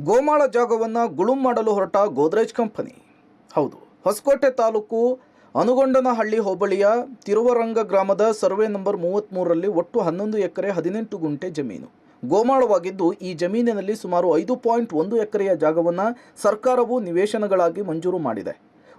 ಗೋಮಾಳ ಜಾಗವನ್ನು ಗುಳುಂ ಮಾಡಲು ಹೊರಟ ಗೋದ್ರೇಜ್ ಕಂಪನಿ. ಹೌದು, ಹೊಸಕೋಟೆ ತಾಲೂಕು ಅನುಗೊಂಡನಹಳ್ಳಿ ಹೋಬಳಿಯ ತಿರುವರಂಗ ಗ್ರಾಮದ ಸರ್ವೆ ನಂಬರ್ 33ರಲ್ಲಿ ಒಟ್ಟು 11 ಎಕರೆ 18 ಗುಂಟೆ ಜಮೀನು ಗೋಮಾಳವಾಗಿದ್ದು, ಈ ಜಮೀನಿನಲ್ಲಿ ಸುಮಾರು 5.1 ಎಕರೆಯ ಜಾಗವನ್ನು ಸರ್ಕಾರವು ನಿವೇಶನಗಳಾಗಿ ಮಂಜೂರು ಮಾಡಿದೆ.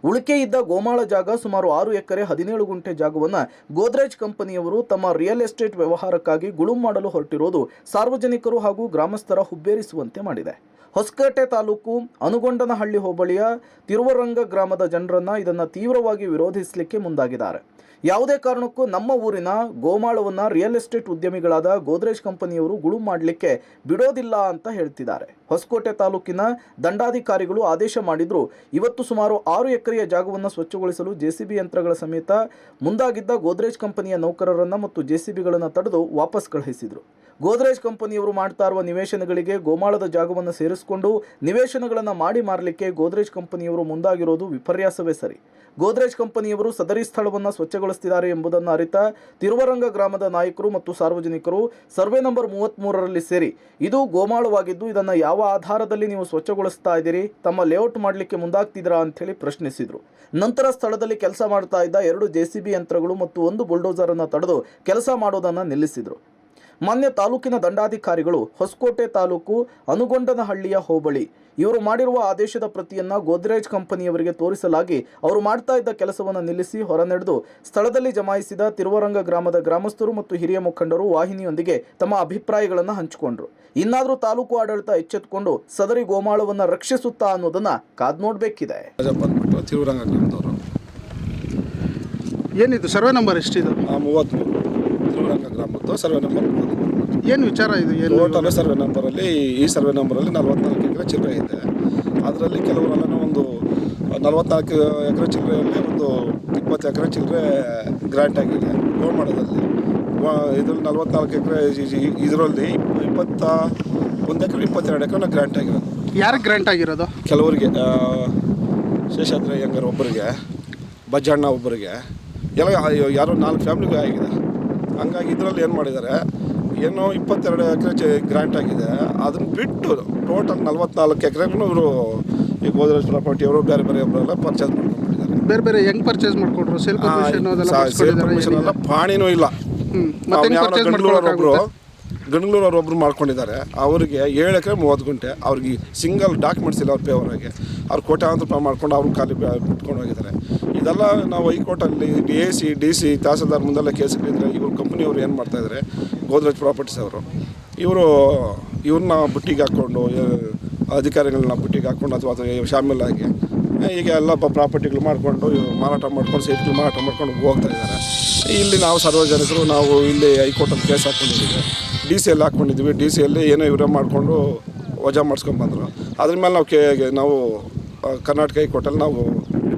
ಉಳಿಕೆ ಇದ್ದ ಗೋಮಾಳ ಜಾಗ ಸುಮಾರು 6 ಎಕರೆ 17 ಗುಂಟೆ ಜಾಗವನ್ನು ಗೋದ್ರೇಜ್ ಕಂಪನಿಯವರು ತಮ್ಮ ರಿಯಲ್ ಎಸ್ಟೇಟ್ ವ್ಯವಹಾರಕ್ಕಾಗಿ ಗುಳುಂ ಮಾಡಲು ಹೊರಟಿರುವುದು ಸಾರ್ವಜನಿಕರು ಹಾಗೂ ಗ್ರಾಮಸ್ಥರ ಹುಬ್ಬೇರಿಸುವಂತೆ ಮಾಡಿದೆ. ಹೊಸಕೋಟೆ ತಾಲೂಕು ಅನುಗೊಂಡನಹಳ್ಳಿ ಹೋಬಳಿಯ ತಿರುವರಂಗ ಗ್ರಾಮದ ಜನರನ್ನು ಇದನ್ನು ತೀವ್ರವಾಗಿ ವಿರೋಧಿಸಲಿಕ್ಕೆ ಮುಂದಾಗಿದ್ದಾರೆ. ಯಾವುದೇ ಕಾರಣಕ್ಕೂ ನಮ್ಮ ಊರಿನ ಗೋಮಾಳವನ್ನು ರಿಯಲ್ ಎಸ್ಟೇಟ್ ಉದ್ಯಮಿಗಳಾದ ಗೋದ್ರೇಜ್ ಕಂಪನಿಯವರು ಗುಳುಂ ಮಾಡಲಿಕ್ಕೆ ಬಿಡೋದಿಲ್ಲ ಅಂತ ಹೇಳ್ತಿದ್ದಾರೆ. ಹೊಸಕೋಟೆ ತಾಲೂಕಿನ ದಂಡಾಧಿಕಾರಿಗಳು ಆದೇಶ ಮಾಡಿದ್ರು. ಇವತ್ತು ಸುಮಾರು 6 ಎಕರೆಯ ಜಾಗವನ್ನು ಸ್ವಚ್ಛಗೊಳಿಸಲು ಜೆಸಿಬಿ ಯಂತ್ರಗಳ ಸಮೇತ ಮುಂದಾಗಿದ್ದ ಗೋದ್ರೇಜ್ ಕಂಪನಿಯ ನೌಕರರನ್ನು ಮತ್ತು ಜೆಸಿಬಿಗಳನ್ನು ತಡೆದು ವಾಪಸ್ ಕಳುಹಿಸಿದರು. ಗೋದ್ರೇಜ್ ಕಂಪನಿಯವರು ಮಾಡ್ತಾ ಇರುವ ನಿವೇಶನಗಳಿಗೆ ಗೋಮಾಳದ ಜಾಗವನ್ನು ಸೇರಿಸಿಕೊಂಡು ನಿವೇಶನಗಳನ್ನು ಮಾಡಿ ಮಾರಲಿಕ್ಕೆ ಗೋದ್ರೇಜ್ ಕಂಪನಿಯವರು ಮುಂದಾಗಿರೋದು ವಿಪರ್ಯಾಸವೇ ಸರಿ. ಗೋದ್ರೇಜ್ ಕಂಪನಿಯವರು ಸದರಿ ಸ್ಥಳವನ್ನು ಸ್ವಚ್ಛಗೊಳಿಸುತ್ತಿದ್ದಾರೆ ಎಂಬುದನ್ನು ಅರಿತ ತಿರುವರಂಗ ಗ್ರಾಮದ ನಾಯಕರು ಮತ್ತು ಸಾರ್ವಜನಿಕರು ಸರ್ವೆ ನಂಬರ್ 33ರಲ್ಲಿ ಸೇರಿ ಇದು ಗೋಮಾಳವಾಗಿದ್ದು ಇದನ್ನು ಯಾವ ಆಧಾರದಲ್ಲಿ ನೀವು ಸ್ವಚ್ಛಗೊಳಿಸ್ತಾ ಇದ್ದೀರಿ, ತಮ್ಮ ಲೇಔಟ್ ಮಾಡಲಿಕ್ಕೆ ಮುಂದಾಗ್ತಿದ್ದೀರಾ ಅಂಥೇಳಿ ಪ್ರಶ್ನಿಸಿದರು. ನಂತರ ಸ್ಥಳದಲ್ಲಿ ಕೆಲಸ ಮಾಡ್ತಾ ಇದ್ದ 2 ಜೆಸಿಬಿ ಯಂತ್ರಗಳು ಮತ್ತು 1 ಬುಲ್ಡೋಸರನ್ನು ತಡೆದು ಕೆಲಸ ಮಾಡೋದನ್ನು ನಿಲ್ಲಿಸಿದರು. ಮಾನ್ಯ ತಾಲೂಕಿನ ದಂಡಾಧಿಕಾರಿಗಳು ಹೊಸಕೋಟೆ ತಾಲೂಕು ಅನುಗೊಂಡನಹಳ್ಳಿಯ ಹೋಬಳಿ ಇವರು ಮಾಡಿರುವ ಆದೇಶದ ಪ್ರತಿಯನ್ನು ಗೋದ್ರೇಜ್ ಕಂಪನಿಯವರಿಗೆ ತೋರಿಸಲಾಗಿ ಅವರು ಮಾಡ್ತಾ ಇದ್ದ ಕೆಲಸವನ್ನು ನಿಲ್ಲಿಸಿ ಹೊರನಡೆದು ಸ್ಥಳದಲ್ಲಿ ಜಮಾಯಿಸಿದ ತಿರುವರಂಗ ಗ್ರಾಮದ ಗ್ರಾಮಸ್ಥರು ಮತ್ತು ಹಿರಿಯ ಮುಖಂಡರು ವಾಹಿನಿಯೊಂದಿಗೆ ತಮ್ಮ ಅಭಿಪ್ರಾಯಗಳನ್ನು ಹಂಚಿಕೊಂಡರು. ಇನ್ನಾದರೂ ತಾಲೂಕು ಆಡಳಿತ ಎಚ್ಚೆತ್ತುಕೊಂಡು ಸದರಿ ಗೋಮಾಳವನ್ನು ರಕ್ಷಿಸುತ್ತಾ ಅನ್ನೋದನ್ನ ಕಾದ್ ನೋಡಬೇಕಿದೆ. ತಿರುವರಂಗ ಗ್ರಾಮದವರು ಏನಿದು ಸರ್ವೆ ನಂಬರ್ ಎಷ್ಟಿದೆ? 33 ತಿರುವರಂಗ ಗ್ರಾಮದ್ದು ಸರ್ವೆ ನಂಬರ್ 33. ಏನು ವಿಚಾರ ಇದು? ಏನು ಟೋಟಲ್ ಸರ್ವೆ ನಂಬರಲ್ಲಿ ಈ ಸರ್ವೆ ನಂಬರಲ್ಲಿ 44 ಎಕರೆ ಚಿಲ್ಲರೆ ಇದೆ. ಅದರಲ್ಲಿ ಕೆಲವರೆಲ್ಲ ಒಂದು 44 ಎಕರೆ ಚಿಲ್ಲರೆಯಲ್ಲಿ ಒಂದು 20 ಎಕರೆ ಚಿಲ್ಲರೆ ಗ್ರ್ಯಾಂಟ್ ಆಗಿದೆ ಗೋಮಾಳದಲ್ಲಿ. ಇದರಲ್ಲಿ 44 ಎಕರೆ ಇದರಲ್ಲಿ 21 ಎಕರೆ 22 ಎಕರೆ ಗ್ರ್ಯಾಂಟ್ ಆಗಿರೋದು. ಯಾರಿಗೆ ಗ್ರ್ಯಾಂಟ್ ಆಗಿರೋದು? ಕೆಲವರಿಗೆ ಶೇಷಾದ್ರಿ ಅಯ್ಯಂಗಾರ್ ಒಬ್ಬರಿಗೆ, ಬಜ್ಜಣ್ಣ ಒಬ್ಬರಿಗೆ, ಎಲ್ಲ ಯಾರೋ 4 ಫ್ಯಾಮಿಲಿಗೆ ಆಗಿದೆ. ಹಂಗಾಗಿ ಇದರಲ್ಲಿ ಏನು ಮಾಡಿದ್ದಾರೆ, ಏನೋ 22 ಎಕರೆ ಗ್ರ್ಯಾಂಟ್ ಆಗಿದೆ, ಅದನ್ನು ಬಿಟ್ಟು ಟೋಟಲ್ 44 ಎಕರೆಗೂ ಇವರು ಈ ಗೋದ್ರೇಜ್ ಪ್ರಾಪರ್ಟಿಯವರು ಬೇರೆ ಬೇರೆ ಒಬ್ಬರೆಲ್ಲ ಪರ್ಚೇಸ್ ಮಾಡ್ಕೊಂಡಿದ್ದಾರೆ. ಬೇರೆ ಬೇರೆ ಹೆಂಗೆ ಪರ್ಚೇಸ್ ಮಾಡ್ಕೊಂಡ್ರು? ಸೇಲ್ ಪರ್ಮಿಷನ್ ಎಲ್ಲ ಪಾಣಿನೂ ಇಲ್ಲ. ಗಂಗಳೂರೊಬ್ಬರು ಮಾಡ್ಕೊಂಡಿದ್ದಾರೆ. ಅವರಿಗೆ 7 ಎಕರೆ 30 ಗುಂಟೆ, ಅವ್ರಿಗೆ ಸಿಂಗಲ್ ಡಾಕ್ಯುಮೆಂಟ್ಸ್ ಇಲ್ಲ ಅವ್ರ ಪೇವರಾಗೆ. ಅವ್ರು ಕೋಟ್ಯಾಂತರ ರೂಪಾಯಿ ಮಾಡ್ಕೊಂಡು ಅವ್ರು ಖಾಲಿ ಬಿಟ್ಕೊಂಡು ಹೋಗಿದ್ದಾರೆ. ಇದೆಲ್ಲ ನಾವು ಹೈಕೋರ್ಟಲ್ಲಿ AC DC ತಹಸೀಲ್ದಾರ್ ಮುಂದೆಲ್ಲ ಕೇಸ್ ಇಟ್ಟಿದ್ರೆ ಇವರು ಕಂಪ್ನಿಯವರು ಏನು ಮಾಡ್ತಾಯಿದ್ದಾರೆ, ಗೋದ್ರೇಜ್ ಪ್ರಾಪರ್ಟೀಸ್ ಅವರು ಇವ್ರನ್ನ ಬುಟ್ಟಿಗೆ ಹಾಕ್ಕೊಂಡು, ಅಧಿಕಾರಿಗಳನ್ನ ಬುಟ್ಟಿಗೆ ಹಾಕ್ಕೊಂಡು ಅಥವಾ ಶಾಮಿಲಾಗಿ ಈಗ ಎಲ್ಲ ಪ್ರಾಪರ್ಟಿಗಳು ಮಾಡಿಕೊಂಡು ಮಾರಾಟ ಮಾಡ್ಕೊಂಡು ಸೈಟ್ಗಳು ಮಾರಾಟ ಮಾಡ್ಕೊಂಡು ಹೋಗ್ತಾ ಇದ್ದಾರೆ. ಇಲ್ಲಿ ನಾವು ಸಾರ್ವಜನಿಕರು ನಾವು ಇಲ್ಲಿ ಹೈಕೋರ್ಟಲ್ಲಿ ಕೇಸ್ ಹಾಕ್ಕೊಂಡಿದ್ದೀವಿ, DC ಹಾಕ್ಕೊಂಡಿದ್ದೀವಿ. DC ಏನೋ ಇವರೇ ಮಾಡಿಕೊಂಡು ವಜಾ ಮಾಡಿಸ್ಕೊಂಡ್ಬಂದರು. ಅದ್ರ ಮೇಲೆ ನಾವು ಕರ್ನಾಟಕ ಹೈಕೋರ್ಟಲ್ಲಿ ನಾವು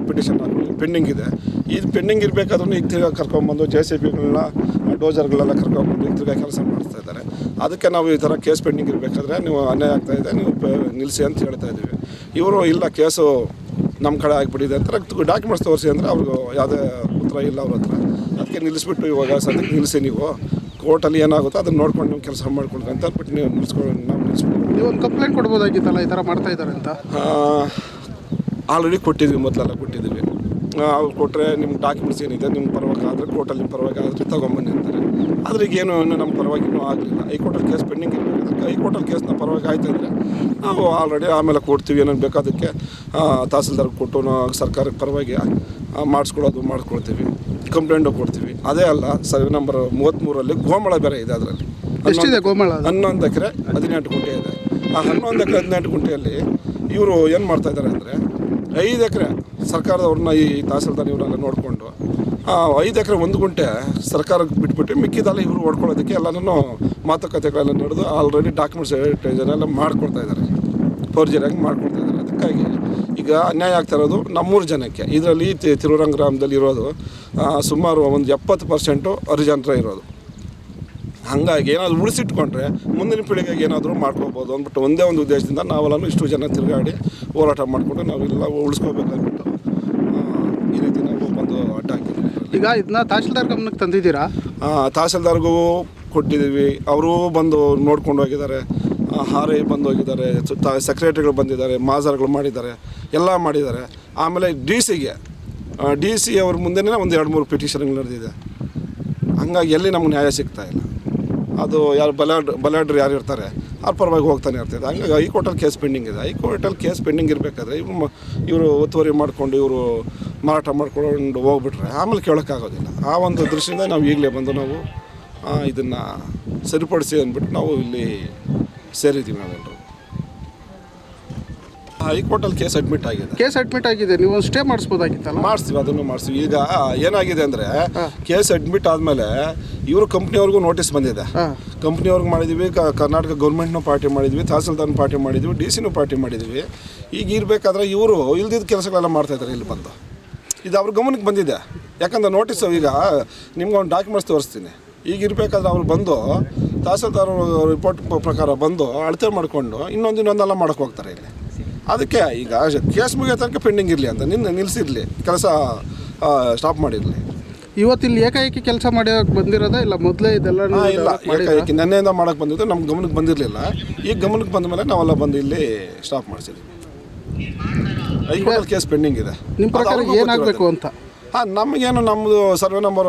ಪಿಟಿಷನ್ ಹಾಕ್ಕೊಂಡು ಪೆಂಡಿಂಗ್ ಇದೆ. ಇದು ಪೆಂಡಿಂಗ್ ಇರಬೇಕಾದ್ರೂ ಈಗ ತಿರ್ಗಾ ಕರ್ಕೊಂಡ್ಬಂದು JCBಗಳನ್ನ ಡೋಜರ್ಗಳೆಲ್ಲ ಕರ್ಕೊಂಡ್ಬಂದು ಈಗ ತಿರ್ಗಾ ಕೆಲಸ ಮಾಡಿಸ್ತಾ ಇದ್ದಾರೆ. ಅದಕ್ಕೆ ನಾವು ಈ ಥರ ಕೇಸ್ ಪೆಂಡಿಂಗ್ ಇರಬೇಕಾದ್ರೆ ನೀವು ಅನ್ಯಾಯ ಆಗ್ತಾಯಿದೆ, ನೀವು ನಿಲ್ಲಿಸಿ ಅಂತ ಹೇಳ್ತಾ ಇದ್ದೀವಿ. ಇವರು ಇಲ್ಲ, ಕೇಸು ನಮ್ಮ ಕಡೆ ಆಗಿಬಿಟ್ಟಿದೆ ಅಂತ ಡಾಕ್ಯುಮೆಂಟ್ಸ್ ತೋರಿಸಿ ಅಂದರೆ ಅವ್ರಿಗೆ ಯಾವುದೇ ಉತ್ತರ ಇಲ್ಲ ಅವ್ರ ಹತ್ರ. ಅದಕ್ಕೆ ನಿಲ್ಲಿಸ್ಬಿಟ್ಟು ಇವಾಗ ಸದ್ಯಕ್ಕೆ ನಿಲ್ಲಿಸಿ, ನೀವು ಕೋರ್ಟಲ್ಲಿ ಏನಾಗುತ್ತೋ ಅದನ್ನು ನೋಡ್ಕೊಂಡು ನೀವು ಕೆಲಸ ಮಾಡ್ಕೊಳ್ರಿ ಅಂತ ಹೇಳ್ಬಿಟ್ಟು ನೀವು ನಿಲ್ಲಿಸ್ಕೊಂಡು ನೀವು ಒಂದು ಕಂಪ್ಲೇಂಟ್ ಕೊಡ್ಬೋದಾಗಿತ್ತಲ್ಲ, ಈ ಥರ ಮಾಡ್ತಾ ಇದ್ದಾರೆ ಅಂತ. ಆಲ್ರೆಡಿ ಕೊಟ್ಟಿದ್ವಿ, ಮೊದಲೆಲ್ಲ ಕೊಟ್ಟಿದ್ದೀವಿ. ಅವ್ರು ಕೊಟ್ಟರೆ ನಿಮ್ಮ ಡಾಕ್ಯುಮೆಂಟ್ಸ್ ಏನಿದೆ ನಿಮ್ಮ ಪರವಾಗಿ ಆದರೆ ಕೋರ್ಟಲ್ಲಿ ನಿಮ್ಮ ಪರವಾಗಿ ಆದರೆ ತೊಗೊಂಬನ್ನಿ ಅಂತಾರೆ. ಆದರೆ ಈಗ ಏನು ನಮ್ಮ ಪರವಾಗಿ ಇನ್ನೂ ಆಗಲಿಲ್ಲ. ಹೈಕೋರ್ಟಲ್ಲಿ ಕೇಸ್ ಪೆಂಡಿಂಗ್ ಇರಬೇಕಾದ್ರೆ ಹೈಕೋರ್ಟಲ್ಲಿ ಕೇಸ್ ನಮ್ಮ ಪರವಾಗಿ ಆಯ್ತು ಅಂದರೆ ನಾವು ಆಲ್ರೆಡಿ ಆಮೇಲೆ ಕೊಡ್ತೀವಿ. ಏನೇನು ಬೇಕಾದಕ್ಕೆ ತಹಸೀಲ್ದಾರ್ಗೆ ಕೊಟ್ಟು ಸರ್ಕಾರಕ್ಕೆ ಪರವಾಗಿ ಮಾಡಿಸ್ಕೊಳ್ತೀವಿ, ಕಂಪ್ಲೇಂಟು ಕೊಡ್ತೀವಿ. ಅದೇ ಅಲ್ಲ, ಸರ್ವೆ ನಂಬರ್ 33ರಲ್ಲಿ ಗೋಮಾಳ ಬೇರೆ ಇದೆ. ಅದರಲ್ಲಿ ಎಷ್ಟಿದೆ ಗೋಮಾಳ? 11 ಎಕರೆ 18 ಗುಂಟೆ ಇದೆ. ಆ 11 ಎಕರೆ 18 ಗುಂಟೆಯಲ್ಲಿ ಇವರು ಏನು ಮಾಡ್ತಾಯಿದ್ದಾರೆ ಅಂದರೆ 5 ಎಕರೆ ಸರ್ಕಾರದವ್ರನ್ನ ಈ ತಹಸೀಲ್ದಾರ್ ಇವರೆಲ್ಲ ನೋಡಿಕೊಂಡು 5 ಎಕರೆ 1 ಗುಂಟೆ ಸರ್ಕಾರಕ್ಕೆ ಬಿಟ್ಬಿಟ್ಟು ಮಿಕ್ಕಿದೆಲ್ಲ ಇವರು ಹೊಡ್ಕೊಳ್ಳೋದಕ್ಕೆ ಎಲ್ಲನೂ ಮಾತುಕತೆಗಳೆಲ್ಲ ನಡೆದು ಆಲ್ರೆಡಿ ಡಾಕ್ಯುಮೆಂಟ್ಸ್ ಎಲ್ಲ ಮಾಡ್ಕೊಳ್ತಾ ಇದ್ದಾರೆ, ಫೋರ್ಜರಿಯಾಗಿ ಮಾಡ್ಕೊಳ್ತಾ ಇದ್ದಾರೆ. ಅದಕ್ಕಾಗಿ ಈಗ ಅನ್ಯಾಯ ಆಗ್ತಾ ಇರೋದು ನಮ್ಮೂರು ಜನಕ್ಕೆ. ಇದರಲ್ಲಿ ತಿರುವರಂಗ ಗ್ರಾಮದಲ್ಲಿ ಇರೋದು ಸುಮಾರು ಒಂದು 70% ಹರಿಜನರ ಇರೋದು. ಹಾಗಾಗಿ ಏನಾದರೂ ಉಳಿಸಿಟ್ಕೊಂಡ್ರೆ ಮುಂದಿನ ಪೀಳಿಗೆಗೆ ಏನಾದರೂ ಮಾಡ್ಕೋಬೋದು ಅಂದ್ಬಿಟ್ಟು ಒಂದೇ ಒಂದು ಉದ್ದೇಶದಿಂದ ನಾವೆಲ್ಲನೂ ಇಷ್ಟು ಜನ ತಿರುಗಾಡಿ ಹೋರಾಟ ಮಾಡಿಕೊಂಡು ನಾವೆಲ್ಲ ಉಳಿಸ್ಕೋಬೇಕಾಗ್ಬಿಟ್ಟು ಈ ರೀತಿ ನಾವು ಬಂದು ಅಡ್ಡ ಹಾಕಿದ್ವಿ. ಈಗ ಇದನ್ನ ತಹಸೀಲ್ದಾರ್ ಗಮನಕ್ಕೆ ತಂದಿದ್ದೀರಾ? ತಹಸೀಲ್ದಾರ್ಗೂ ಕೊಟ್ಟಿದ್ದೀವಿ, ಅವರು ಬಂದು ನೋಡ್ಕೊಂಡು ಹೋಗಿದ್ದಾರೆ. ಆರ್ ಐ ಬಂದು ಹೋಗಿದ್ದಾರೆ, ಸೆಕ್ರೆಟರಿಗಳು ಬಂದಿದ್ದಾರೆ, ಮಾಜರ್ಗಳು ಮಾಡಿದ್ದಾರೆ, ಎಲ್ಲ ಮಾಡಿದ್ದಾರೆ. ಆಮೇಲೆ ಡಿ ಸಿ ಅವ್ರ ಮುಂದೆನೇ ಒಂದು 2-3 ಪಿಟಿಷನ್ಗಳು ನಡೆದಿದೆ. ಹಂಗಾಗಿ ಎಲ್ಲಿ ನಮ್ಗೆ ನ್ಯಾಯ ಸಿಗ್ತಾ ಇಲ್ಲ. ಅದು ಯಾರು ಬಲಾಢ್ರು ಯಾರು ಇರ್ತಾರೆ ಅವ್ರ ಪರವಾಗಿ ಹೋಗ್ತಾನೆ ಇರ್ತಿದೆ. ಹಂಗಾಗಿ ಹೈಕೋರ್ಟಲ್ಲಿ ಕೇಸ್ ಪೆಂಡಿಂಗ್ ಇದೆ. ಹೈಕೋರ್ಟಲ್ಲಿ ಕೇಸ್ ಪೆಂಡಿಂಗ್ ಇರಬೇಕಾದ್ರೆ ಇವರು ಒತ್ತುವರಿ ಮಾಡಿಕೊಂಡು ಇವರು ಮಾರಾಟ ಮಾಡ್ಕೊಂಡು ಹೋಗ್ಬಿಟ್ರೆ ಆಮೇಲೆ ಕೇಳೋಕ್ಕಾಗೋದಿಲ್ಲ. ಆ ಒಂದು ದೃಷ್ಟಿಯಿಂದ ನಾವು ಈಗಲೇ ಬಂದು ನಾವು ಇದನ್ನು ಸರಿಪಡಿಸಿ ಅಂದ್ಬಿಟ್ಟು ನಾವು ಇಲ್ಲಿ ಸೇರಿದ್ದೀವಿ. ನಾವೆಲ್ಲರೂ ಹೈಕೋರ್ಟಲ್ಲಿ ಕೇಸ್ ಅಡ್ಮಿಟ್ ಆಗಿದೆ. ನೀವು ಒಂದು ಸ್ಟೇ ಮಾಡಿಸ್ಬೋದಾಗಿತ್ತಲ್ಲ? ಮಾಡಿಸ್ತೀವಿ, ಅದನ್ನು ಮಾಡಿಸ್ತೀವಿ. ಈಗ ಏನಾಗಿದೆ ಅಂದರೆ ಕೇಸ್ ಅಡ್ಮಿಟ್ ಆದಮೇಲೆ ಇವರು ಕಂಪ್ನಿಯವ್ರಿಗೂ ನೋಟಿಸ್ ಬಂದಿದೆ. ಕಂಪ್ನಿಯವ್ರಿಗೆ ಮಾಡಿದ್ವಿ, ಕರ್ನಾಟಕ ಗೌರ್ಮೆಂಟ್ನೂ ಪಾರ್ಟಿ ಮಾಡಿದ್ವಿ, ತಹಸೀಲ್ದಾರ್ನ ಪಾರ್ಟಿ ಮಾಡಿದ್ವಿ, ಡಿ ಸಿನೂ ಪಾರ್ಟಿ ಮಾಡಿದ್ವಿ. ಈಗ ಇರಬೇಕಾದ್ರೆ ಇವರು ಇಲ್ದಿದ್ದ ಕೆಲಸಗಳೆಲ್ಲ ಮಾಡ್ತಾಯಿದ್ದಾರೆ ಇಲ್ಲಿ ಬಂದು. ಇದು ಅವ್ರ ಗಮನಕ್ಕೆ ಬಂದಿದೆ. ಯಾಕಂದ್ರೆ ನೋಟಿಸು ಈಗ ನಿಮ್ಗೆ ಒಂದು ಡಾಕ್ಯುಮೆಂಟ್ಸ್ ತೋರಿಸ್ತೀನಿ. ಈಗ ಇರಬೇಕಾದ್ರೆ ಅವ್ರು ಬಂದು ತಹಸೀಲ್ದಾರ್ ರಿಪೋರ್ಟ್ ಪ್ರಕಾರ ಬಂದು ಅಳತೆ ಮಾಡಿಕೊಂಡು ಇನ್ನೊಂದೆಲ್ಲ ಮಾಡೋಕ್ಕೆ ಹೋಗ್ತಾರೆ ಇಲ್ಲಿ. ಅದಕ್ಕೆ ಈಗ ಕೇಸ್ ಮುಗಿಯೋ ತನಕ ಪೆಂಡಿಂಗ್ ಇರಲಿ ಅಂತ ನಿಲ್ಲಿಸಿರಲಿ, ಕೆಲಸ ಸ್ಟಾಪ್ ಮಾಡಿರಲಿ. ಇವತ್ತಿಲ್ಲಿ ಏಕಾಏಕಿ ಕೆಲಸ ಮಾಡೋಕ್ಕೆ ಬಂದಿರೋದ ಇಲ್ಲ ಮೊದಲೇ ಇದೆಲ್ಲ? ಇಲ್ಲ, ಏಕಾಏಕಿ ನೆನ್ನೆಯಿಂದ ಮಾಡೋಕ್ಕೆ ಬಂದಿದ್ದು, ನಮ್ಮ ಗಮನಕ್ಕೆ ಬಂದಿರಲಿಲ್ಲ. ಈಗ ಗಮನಕ್ಕೆ ಬಂದ ಮೇಲೆ ನಾವೆಲ್ಲ ಬಂದು ಇಲ್ಲಿ ಸ್ಟಾಪ್ ಮಾಡಿಸಿದ್ವಿ. ಹೈಕೋರ್ಟಲ್ಲಿ ಕೇಸ್ ಪೆಂಡಿಂಗ್ ಇದೆ. ನಿಮ್ಮ ಪ್ರಕಾರ ಏನಾಗಬೇಕು ಅಂತ? ನಮಗೇನು ನಮ್ಮದು ಸರ್ವೆ ನಂಬರ್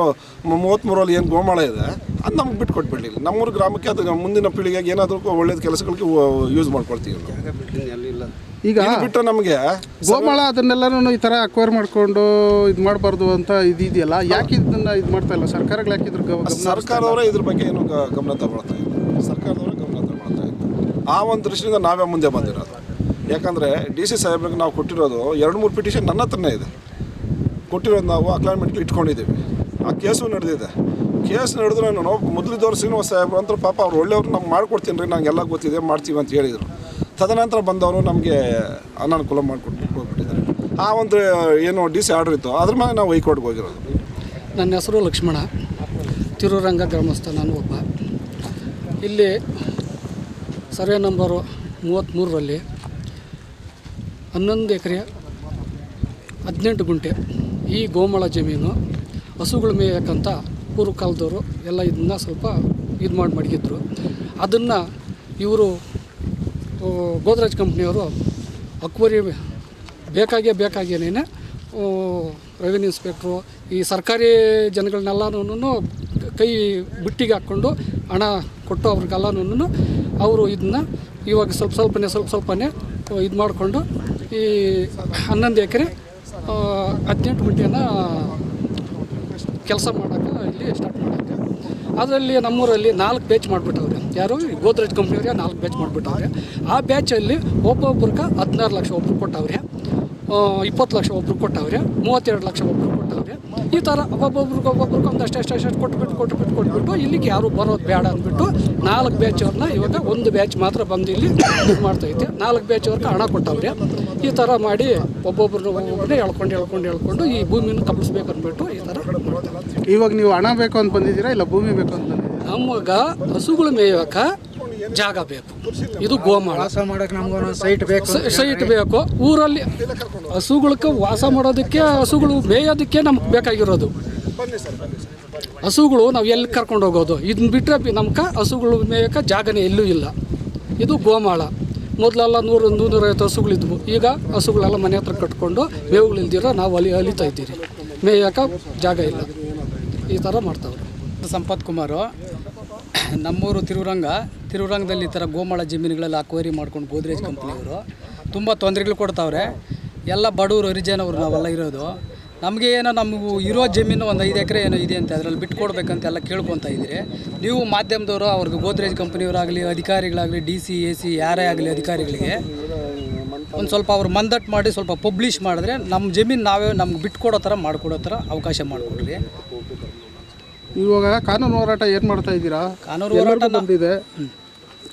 33ರಲ್ಲಿ ಏನು ಗೋಮಾಳ ಇದೆ ಅದು ನಮ್ಗೆ ಬಿಟ್ಟು ಕೊಟ್ಬಿಡಲಿ. ನಮ್ಮೂರು ಗ್ರಾಮಕ್ಕೆ ಅದು ಮುಂದಿನ ಪೀಳಿಗೆಗೆ ಏನಾದರೂ ಒಳ್ಳೇದು ಕೆಲಸಗಳಿಗೆ ಯೂಸ್ ಮಾಡ್ಕೊಳ್ತೀವಿ. ಈಗ ಬಿಟ್ಟು ನಮಗೆ ಗೋಮಾಳ ಅದನ್ನೆಲ್ಲನೂ ಈ ಥರ ಅಕ್ವೈರ್ ಮಾಡಿಕೊಂಡು ಇದು ಮಾಡಬಾರ್ದು ಅಂತ ಇದೆಯಲ್ಲ, ಯಾಕೆ ಇದನ್ನು ಇದು ಮಾಡ್ತಾ ಇಲ್ಲ ಸರ್ಕಾರಗಳು? ಯಾಕೆ ಸರ್ಕಾರದವರೇ ಇದ್ರ ಬಗ್ಗೆ ಏನು ಗಮನ ತಗೊಳ್ತಾ ಇಲ್ಲ. ಆ ಒಂದು ದೃಷ್ಟಿಯಿಂದ ನಾವೇ ಮುಂದೆ ಬಂದಿರೋದು. ಯಾಕಂದರೆ ಡಿ ಸಿ ಸಾಹೇಬ್ರಿಗೆ ನಾವು ಕೊಟ್ಟಿರೋದು 2-3 ಪಿಟಿಷನ್ ನನ್ನ ಹತ್ರನೇ ಇದೆ. ಕೊಟ್ಟಿರೋದು ನಾವು ಅಕ್ಲಾಯ್ಮೆಂಟ್ಗೆ ಇಟ್ಕೊಂಡಿದ್ದೀವಿ. ಆ ಕೇಸು ನಡೆದಿದೆ. ಕೇಸ್ ನಡೆದ್ರೆ ನಾನು ಮೊದಲಿದ್ದವ್ರು ಶ್ರೀನಿವಾಸ ಸಾಹೇಬ್ರು ಅಂತ ಪಾಪ ಅವ್ರು ಒಳ್ಳೆಯವ್ರು ನಮ್ಗೆ ಮಾಡ್ಕೊಡ್ತೀನಿ ರೀ, ನಂಗೆಲ್ಲ ಗೊತ್ತಿದೆ, ಮಾಡ್ತೀವಿ ಅಂತ ಹೇಳಿದರು. ತದನಂತರ ಬಂದವರು ನಮಗೆ ಅನಾನುಕೂಲ ಮಾಡಿಕೊಟ್ಟು ಹೋಗ್ಬಿಟ್ಟಿದ್ದಾರೆ. ಆ ಒಂದು ಏನು ಡಿ ಸಿ ಆರ್ಡರ್ ಇತ್ತು ಅದ್ರ ಮೇಲೆ ನಾವು ಹೈಕೋರ್ಟ್ಗೆ ಹೋಗಿರೋದು. ನನ್ನ ಹೆಸರು ಲಕ್ಷ್ಮಣ, ತಿರುರಂಗ ಗ್ರಾಮಸ್ಥ ನಾನು ಒಬ್ಬ. ಇಲ್ಲಿ ಸರ್ವೆ ನಂಬರು 33ರಲ್ಲಿ 11 ಎಕರೆ 18 ಗುಂಟೆ ಈ ಗೋಮಾಳ ಜಮೀನು ಹಸುಗಳು ಮೇಯಕ್ಕಂತ ಪೂರ್ವ ಕಾಲದವರು ಎಲ್ಲ ಇದನ್ನು ಸ್ವಲ್ಪ ಇದು ಮಡಗಿದ್ರು. ಅದನ್ನು ಇವರು ಗೋದ್ರೇಜ್ ಕಂಪ್ನಿಯವರು ಅಕ್ವರಿ ಬೇಕಾಗೇನೆ ರೆವಿನ್ಯೂ ಇನ್ಸ್ಪೆಕ್ಟ್ರು ಈ ಸರ್ಕಾರಿ ಜನಗಳನ್ನೆಲ್ಲನೂ ಕೈ ಬುಟ್ಟಿಗೆ ಹಾಕ್ಕೊಂಡು ಹಣ ಕೊಟ್ಟು ಅವ್ರಿಗೆಲ್ಲನೂ ಅವರು ಇದನ್ನು ಇವಾಗ ಸ್ವಲ್ಪನೇ ಇದು ಮಾಡಿಕೊಂಡು ಈ 11 ಎಕರೆ 18 ಗುಂಟೆಯನ್ನು ಕೆಲಸ ಮಾಡೋಕ್ಕೆ ಇಲ್ಲಿ ಸ್ಟಾರ್ಟ್ ಮಾಡೋಕ್ಕೆ. ಅದರಲ್ಲಿ ನಮ್ಮೂರಲ್ಲಿ 4 ಬ್ಯಾಚ್ ಮಾಡಿಬಿಟ್ಟವ್ರೆ. ಯಾರು ಗೋದ್ರೇಜ್ ಕಂಪ್ನಿಯವ್ರಿಗೆ 4 ಬ್ಯಾಚ್ ಮಾಡಿಬಿಟ್ಟವ್ರೆ. ಆ ಬ್ಯಾಚಲ್ಲಿ ಒಬ್ಬೊಬ್ರಿಗೆ 16 ಲಕ್ಷ ಒಬ್ರು ಕೊಟ್ಟವ್ರೆ, 20 ಲಕ್ಷ ಒಬ್ರು ಕೊಟ್ಟವ್ರೆ, 32 ಲಕ್ಷ ಒಬ್ರು ಕೊಟ್ಟವ್ರೆ. ಈ ಥರ ಒಬ್ಬೊಬ್ರಿಗೆ ಒಂದಷ್ಟು ಕೊಟ್ಬಿಟ್ಟು ಇಲ್ಲಿಗೆ ಯಾರು ಬರೋದು ಬೇಡ ಅಂದ್ಬಿಟ್ಟು 4 ಬ್ಯಾಚ್ ಅವ್ರನ್ನ ಇವಾಗ 1 ಬ್ಯಾಚ್ ಮಾತ್ರ ಬಂದು ಇಲ್ಲಿ ಇದು ಮಾಡ್ತೈತೆ. 4 ಬ್ಯಾಚ್ ಅವ್ರಿಗೆ ಹಣ ಕೊಟ್ಟವ್ರೆ. ಈ ಥರ ಮಾಡಿ ಒಬ್ಬೊಬ್ಬರನ್ನೇ ಎಳ್ಕೊಂಡು ಈ ಭೂಮಿನ ಕಬ್ಬಿಸ್ಬೇಕು ಅಂದ್ಬಿಟ್ಟು ಈ ಥರ ಮಾಡ್ತಾರೆ. ಇವಾಗ ನೀವು ಹಣ ಬೇಕು ಅಂತ ಬಂದಿದ್ದೀರಾ ಇಲ್ಲ ಭೂಮಿ ಬೇಕು ಅಂತ ಬಂದಿದ್ದೀರಾ? ನಮಗೆ ಹಸುಗಳು ಮೇಯಕ್ಕೆ ಜಾಗ ಬೇಕು. ಇದು ಗೋಮಾಳ ಸೈಟ್ ಬೇಕು. ಊರಲ್ಲಿ ಹಸುಗಳಿಗೆ ವಾಸ ಮಾಡೋದಕ್ಕೆ, ಹಸುಗಳು ಮೇಯೋದಕ್ಕೆ ನಮ್ಗೆ ಬೇಕಾಗಿರೋದು. ಹಸುಗಳು ನಾವು ಎಲ್ಲಿ ಕರ್ಕೊಂಡು ಹೋಗೋದು? ಇದನ್ನ ಬಿಟ್ಟರೆ ನಮ್ಗೆ ಹಸುಗಳು ಮೇಯೋಕ್ಕೆ ಜಾಗನೇ ಎಲ್ಲೂ ಇಲ್ಲ. ಇದು ಗೋಮಾಳ. ಮೊದಲೆಲ್ಲ 100-150 ಹಸುಗಳಿದ್ವು. ಈಗ ಹಸುಗಳೆಲ್ಲ ಮನೆ ಹತ್ರ ಕಟ್ಕೊಂಡು ಮೇವುಗಳಿಲ್ದಿರೋ ನಾವು ಅಲಿತಾ ಇದ್ದೀರಿ. ಮೇಯೋಕ್ಕೆ ಜಾಗ ಇಲ್ಲ. ಈ ಥರ ಮಾಡ್ತಾವ್ರೆ. ಸಂಪತ್ ಕುಮಾರು, ನಮ್ಮೂರು ತಿರುರಂಗದಲ್ಲಿ ಈ ಥರ ಗೋಮಾಳ ಜಮೀನುಗಳೆಲ್ಲ ಅಕ್ವೈರಿ ಮಾಡ್ಕೊಂಡು ಗೋದ್ರೇಜ್ ಕಂಪ್ನಿಯವರು ತುಂಬ ತೊಂದರೆಗಳು ಕೊಡ್ತಾವ್ರೆ. ಎಲ್ಲ ಬಡವರು ಹರಿಜನವರು ನಾವೆಲ್ಲ ಇರೋದು. ನಮಗೆ ಏನೋ ನಮಗೂ ಇರೋ ಜಮೀನು ಒಂದು 5 ಎಕರೆ ಏನೋ ಇದೆ ಅಂತ ಅದರಲ್ಲಿ ಬಿಟ್ಟು ಕೊಡ್ಬೇಕಂತ ಎಲ್ಲ ಕೇಳ್ಕೊತಾ ಇದ್ದೀರಿ. ನೀವು ಮಾಧ್ಯಮದವರು ಅವ್ರಿಗೆ ಗೋದ್ರೇಜ್ ಕಂಪ್ನಿಯವರಾಗಲಿ, ಅಧಿಕಾರಿಗಳಾಗಲಿ, ಡಿ ಸಿ ಎ ಸಿ ಯಾರೇ ಆಗಲಿ ಅಧಿಕಾರಿಗಳಿಗೆ ಒಂದು ಸ್ವಲ್ಪ ಅವ್ರು ಮಂದಟ್ಟು ಮಾಡಿ ಸ್ವಲ್ಪ ಪಬ್ಲಿಷ್ ಮಾಡಿದ್ರೆ ನಮ್ಮ ಜಮೀನು ನಾವೇ ನಮ್ಗೆ ಬಿಟ್ಟು ಕೊಡೋ ಥರ ಮಾಡಿಕೊಡೋ ಥರ ಅವಕಾಶ ಮಾಡಿಕೊಡ್ರಿ. ಇವಾಗ ಕಾನೂನು ಹೋರಾಟ ಏನು ಮಾಡ್ತಾ ಇದ್ದೀರಾ? ಕಾನೂನು ಹೋರಾಟ ಬಂದಿದೆ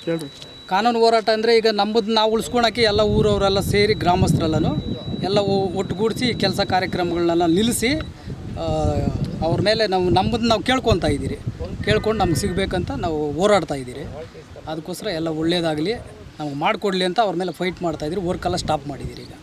ಹೇಳ್ರಿ. ಕಾನೂನು ಹೋರಾಟ ಅಂದರೆ ಈಗ ನಮ್ಮದು ನಾವು ಉಳಿಸ್ಕೊಳಕ್ಕೆ ಎಲ್ಲ ಊರವರೆಲ್ಲ ಸೇರಿ ಗ್ರಾಮಸ್ಥರೆಲ್ಲನೂ ಎಲ್ಲ ಒಟ್ಟುಗೂಡಿಸಿ ಕೆಲಸ ಕಾರ್ಯಕ್ರಮಗಳನ್ನೆಲ್ಲ ನಿಲ್ಲಿಸಿ ಅವ್ರ ಮೇಲೆ ನಾವು ಕೇಳ್ಕೊತಾ ಇದ್ದೀರಿ. ಕೇಳ್ಕೊಂಡು ನಮ್ಗೆ ಸಿಗಬೇಕಂತ ನಾವು ಹೋರಾಡ್ತಾ ಇದ್ದೀರಿ. ಅದಕ್ಕೋಸ್ಕರ ಎಲ್ಲ ಒಳ್ಳೇದಾಗಲಿ ನಮ್ಗೆ ಮಾಡಿಕೊಡ್ಲಿ ಅಂತ ಅವ್ರ ಮೇಲೆ ಫೈಟ್ ಮಾಡ್ತಾಯಿದ್ದೀರಿ. ವರ್ಕೆಲ್ಲ ಸ್ಟಾಪ್ ಮಾಡಿದ್ದೀರಿ ಈಗ.